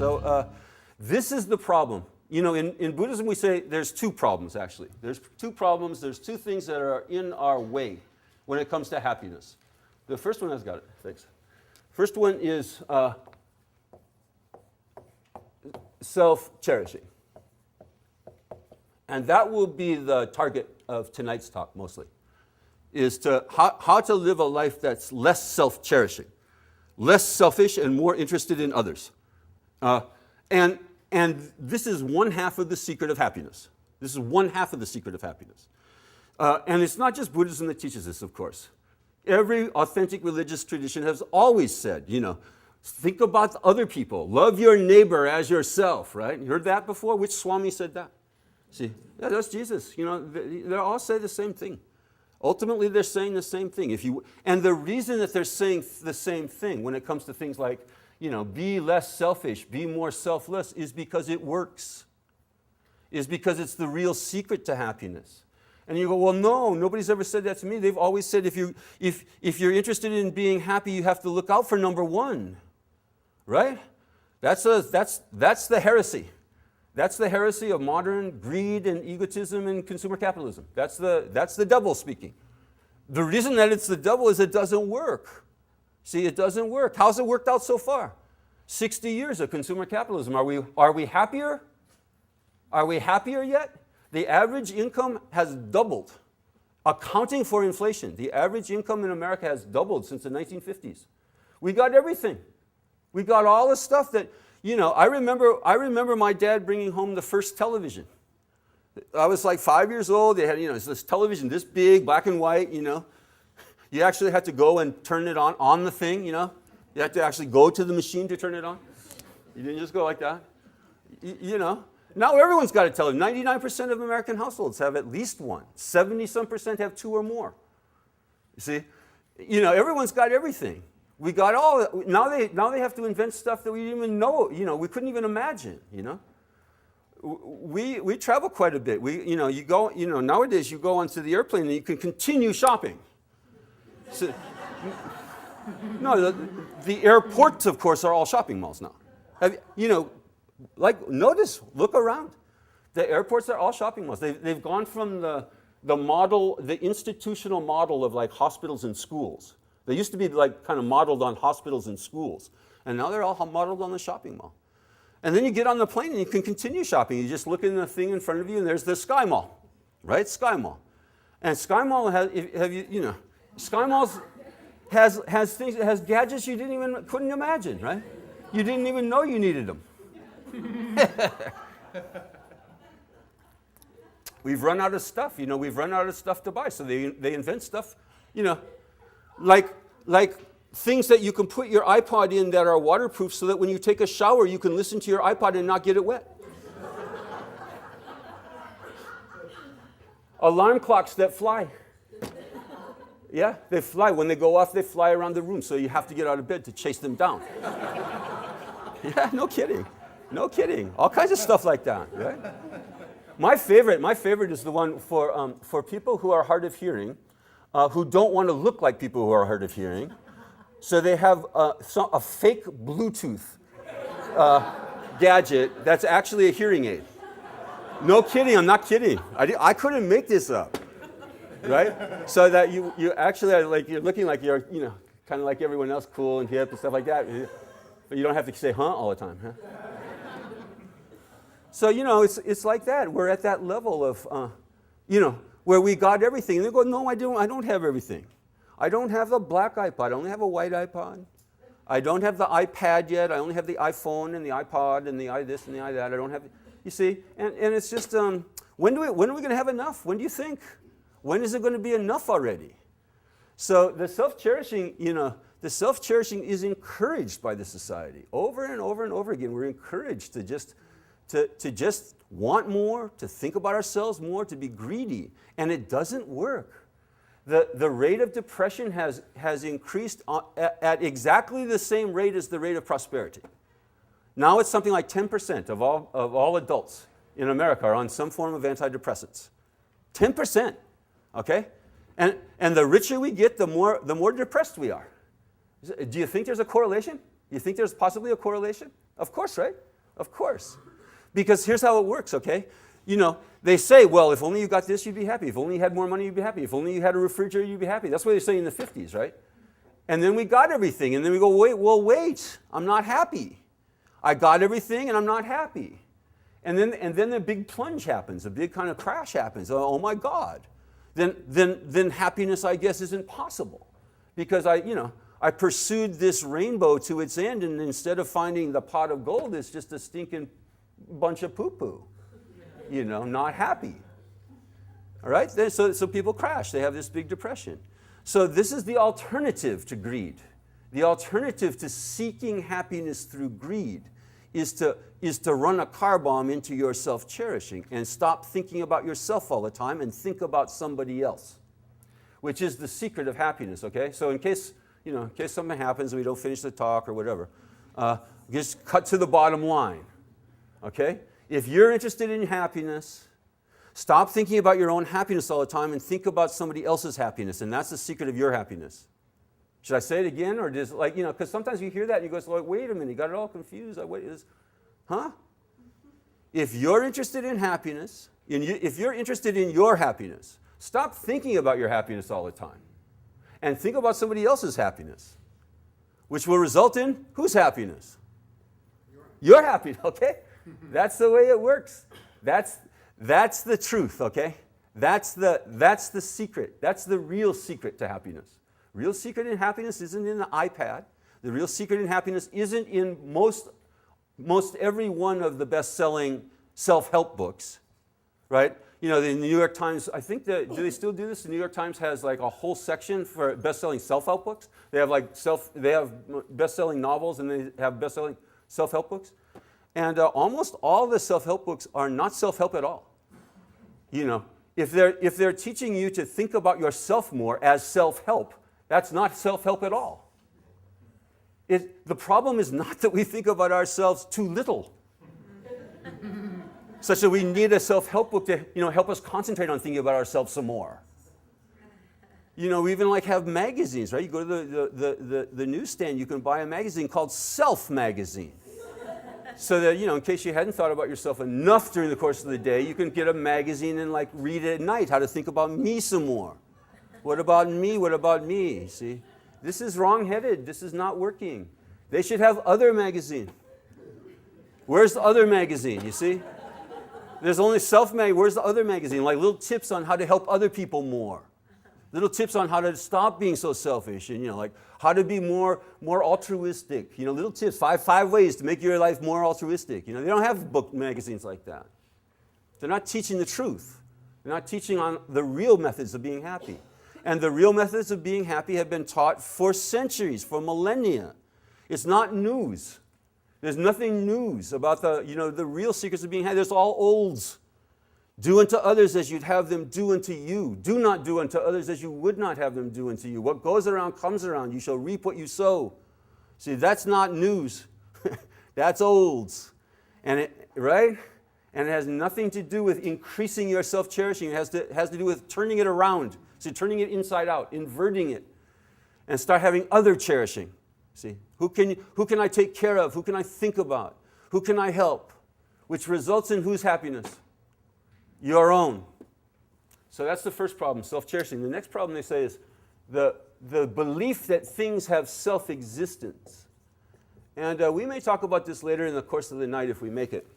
So this is the problem. You know, in Buddhism we say there's two problems, actually. There's two problems. There's two things that are in our way when it comes to happiness. The first one has got it. Thanks. First one is self-cherishing. And that will be the target of tonight's talk mostly, is to how to live a life that's less self-cherishing, less selfish and more interested in others. And this is one half of the secret of happiness. This is one half of the secret of happiness. And it's not just Buddhism that teaches this, of course. Every authentic religious tradition has always said, you know, think about other people. Love your neighbor as yourself, right? You heard that before? Which Swami said that? See, yeah, that's Jesus. You know, they all say the same thing. Ultimately, they're saying the same thing. And the reason that they're saying the same thing when it comes to things like, you know, be less selfish, be more selfless, is because it works. Is because it's the real secret to happiness. And you go, well, no, nobody's ever said that to me. They've always said if you're interested in being happy, you have to look out for number one, right? That's the heresy. That's the heresy of modern greed and egotism and consumer capitalism. That's the devil speaking. The reason that it's the devil is it doesn't work. See, it doesn't work. How's it worked out so far? 60 years of consumer capitalism. Are we happier? Are we happier yet? The average income has doubled, accounting for inflation. The average income in America has doubled since the 1950s. We got everything. We got all the stuff that, you know, I remember my dad bringing home the first television. I was like 5 years old. They had, you know, this television this big, black and white, you know. You actually had to go and turn it on the thing, you know. You had to actually go to the machine to turn it on. You didn't just go like that. You know. Now everyone's got a television. 99% of American households have at least one. 70-some% have two or more. You see? You know, everyone's got everything. We got all, now they have to invent stuff that we didn't even know, you know, we couldn't even imagine, you know. We travel quite a bit. Nowadays you go onto the airplane and you can continue shopping. So, no, the airports, of course, are all shopping malls now. Look around. The airports are all shopping malls. They've gone from the institutional model of like hospitals and schools. They used to be like kind of modeled on hospitals and schools. And now they're all modeled on the shopping mall. And then you get on the plane and you can continue shopping. You just look in the thing in front of you and there's the Sky Mall, right? Sky Mall. And Sky Mall Sky Mall has things, it has gadgets you couldn't imagine, right? You didn't even know you needed them. We've run out of stuff, you know, we've run out of stuff to buy. So they invent stuff, you know, like things that you can put your iPod in that are waterproof so that when you take a shower, you can listen to your iPod and not get it wet. Alarm clocks that fly. Yeah, they fly. When they go off, they fly around the room, so you have to get out of bed to chase them down. Yeah, no kidding. No kidding. All kinds of stuff like that, right? My favorite is the one for people who are hard of hearing, who don't want to look like people who are hard of hearing. So they have a fake Bluetooth gadget that's actually a hearing aid. No kidding, I'm not kidding. I couldn't make this up, right? So that you actually are like, you're looking like you're, you know, kind of like everyone else, cool and hip and stuff like that. But you don't have to say huh all the time, huh? So, you know, it's like that. We're at that level of, you know, where we got everything. And they go, no, I don't have everything. I don't have the black iPod. I only have a white iPod. I don't have the iPad yet. I only have the iPhone and the iPod and the this and the that. I don't have, you see? And it's just, when are we going to have enough? When do you think? When is it going to be enough already? So the self-cherishing, you know, the self-cherishing is encouraged by the society. Over and over and over again, we're encouraged to just want more, to think about ourselves more, to be greedy. And it doesn't work. The rate of depression has increased at exactly the same rate as the rate of prosperity. Now it's something like 10% of all adults in America are on some form of antidepressants. 10%, okay? And the richer we get, the more depressed we are. Do you think there's a correlation? You think there's possibly a correlation? Of course, right? Of course. Because here's how it works, okay? You know, they say, well, if only you got this, you'd be happy. If only you had more money, you'd be happy. If only you had a refrigerator, you'd be happy. That's what they say in the 50s, right? And then we got everything, and then we go, wait, I'm not happy. I got everything, and I'm not happy. And then the big plunge happens, a big kind of crash happens. Oh my God. Then happiness, I guess, isn't possible. Because I pursued this rainbow to its end, and instead of finding the pot of gold, it's just a stinking bunch of poo-poo. Not happy. All right? So people crash. They have this big depression. So this is the alternative to greed. The alternative to seeking happiness through greed is to run a car bomb into your self-cherishing and stop thinking about yourself all the time and think about somebody else, which is the secret of happiness, okay? So in case something happens and we don't finish the talk or whatever, just cut to the bottom line, okay? If you're interested in happiness, stop thinking about your own happiness all the time and think about somebody else's happiness, and that's the secret of your happiness. Should I say it again, or just because sometimes you hear that and you go, wait a minute, you got it all confused. If you're interested in happiness, if you're interested in your happiness, stop thinking about your happiness all the time and think about somebody else's happiness, which will result in whose happiness? Your happiness, okay? That's the way it works. That's the truth, okay? That's the secret. That's the real secret to happiness. Real secret in happiness isn't in the iPad. The real secret in happiness isn't in most every one of the best-selling self-help books, right? The New York Times, I think do they still do this? The New York Times has like a whole section for best-selling self-help books. They have best-selling novels and they have best-selling self-help books. And almost all the self-help books are not self-help at all. If they're teaching you to think about yourself more as self-help, that's not self-help at all. The problem is not that we think about ourselves too little, such that we need a self-help book to help us concentrate on thinking about ourselves some more. We even have magazines, right? You go to the newsstand, you can buy a magazine called Self Magazine. So that, in case you hadn't thought about yourself enough during the course of the day, you can get a magazine and read it at night, how to think about me some more. What about me? What about me? See? This is wrong-headed. This is not working. They should have other magazine. Where's the other magazine, you see? There's only self-mag. Where's the other magazine? Little tips on how to help other people more. Little tips on how to stop being so selfish and, how to be more altruistic. Little tips, five ways to make your life more altruistic. They don't have book magazines like that. They're not teaching the truth. They're not teaching on the real methods of being happy. And the real methods of being happy have been taught for centuries, for millennia. It's not news. There's nothing news about the real secrets of being happy. There's all olds. Do unto others as you'd have them do unto you. Do not do unto others as you would not have them do unto you. What goes around comes around. You shall reap what you sow. See, that's not news. That's olds. Right? And it has nothing to do with increasing your self-cherishing. It has to do with turning it around. So turning it inside out, inverting it, and start having other cherishing. See, who can I take care of? Who can I think about? Who can I help? Which results in whose happiness? Your own. So that's the first problem, self-cherishing. The next problem, they say, is the belief that things have self-existence. And we may talk about this later in the course of the night if we make it.